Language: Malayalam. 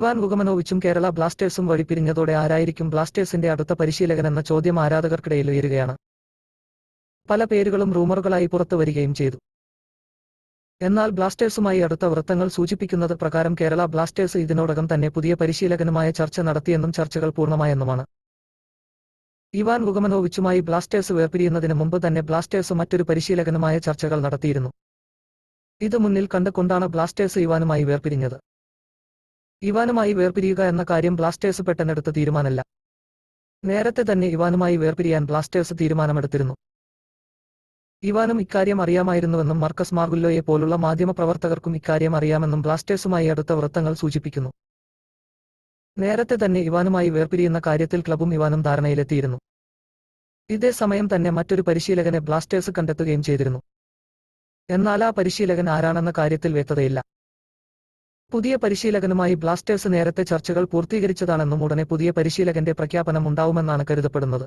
ഇവാൻ വുകമനോവിച്ചും കേരള ബ്ലാസ്റ്റേഴ്സും വഴിപിരിഞ്ഞതോടെ ആരായിരിക്കും ബ്ലാസ്റ്റേഴ്സിന്റെ അടുത്ത പരിശീലകനെന്ന ചോദ്യം ആരാധകർക്കിടയിൽ ഉയരുകയാണ്. പല പേരുകളും റൂമറുകളായി പുറത്തു വരികയും ചെയ്തു. എന്നാൽ ബ്ലാസ്റ്റേഴ്സുമായി അടുത്ത വൃത്തങ്ങൾ സൂചിപ്പിക്കുന്നത് പ്രകാരം കേരള ബ്ലാസ്റ്റേഴ്സ് ഇതിനോടകം തന്നെ പുതിയ പരിശീലകനുമായ ചർച്ച നടത്തിയെന്നും ചർച്ചകൾ പൂർണ്ണമായെന്നുമാണ്. ഇവാൻ വുകമനോവിച്ചുമായി ബ്ലാസ്റ്റേഴ്സ് വേർപിരിയുന്നതിന് മുമ്പ് തന്നെ ബ്ലാസ്റ്റേഴ്സ് മറ്റൊരു പരിശീലകനുമായ ചർച്ചകൾ നടത്തിയിരുന്നു. ഇത് മുന്നിൽ കണ്ടുകൊണ്ടാണ് ബ്ലാസ്റ്റേഴ്സ് ഇവാനുമായി വേർപിരിഞ്ഞത്. ഇവാനുമായി വേർപിരിയുക എന്ന കാര്യം ബ്ലാസ്റ്റേഴ്സ് പെട്ടെന്നെടുത്ത തീരുമാനമല്ല. നേരത്തെ തന്നെ ഇവാനുമായി വേർപിരിയാൻ ബ്ലാസ്റ്റേഴ്സ് തീരുമാനമെടുത്തിരുന്നു. ഇവാനും ഇക്കാര്യം അറിയാമായിരുന്നുവെന്നും മർക്കസ് മാർഗുല്ലോയെ പോലുള്ള മാധ്യമപ്രവർത്തകർക്കും ഇക്കാര്യം അറിയാമെന്നും ബ്ലാസ്റ്റേഴ്സുമായി അടുത്ത വൃത്തങ്ങൾ സൂചിപ്പിക്കുന്നു. നേരത്തെ തന്നെ ഇവാനുമായി വേർപിരിയുന്ന കാര്യത്തിൽ ക്ലബും ഇവാനും ധാരണയിലെത്തിയിരുന്നു. ഇതേ സമയം തന്നെ മറ്റൊരു പരിശീലകനെ ബ്ലാസ്റ്റേഴ്സ് കണ്ടെത്തുകയും ചെയ്തിരുന്നു. എന്നാൽ ആ പരിശീലകൻ ആരാണെന്ന കാര്യത്തിൽ വ്യക്തതയില്ല. പുതിയ പരിശീലകനുമായി ബ്ലാസ്റ്റേഴ്സ് നേരത്തെ ചർച്ചകൾ പൂർത്തീകരിച്ചതാണെന്നും ഉടനെ പുതിയ പരിശീലകന്റെ പ്രഖ്യാപനം ഉണ്ടാവുമെന്നാണ് കരുതപ്പെടുന്നത്.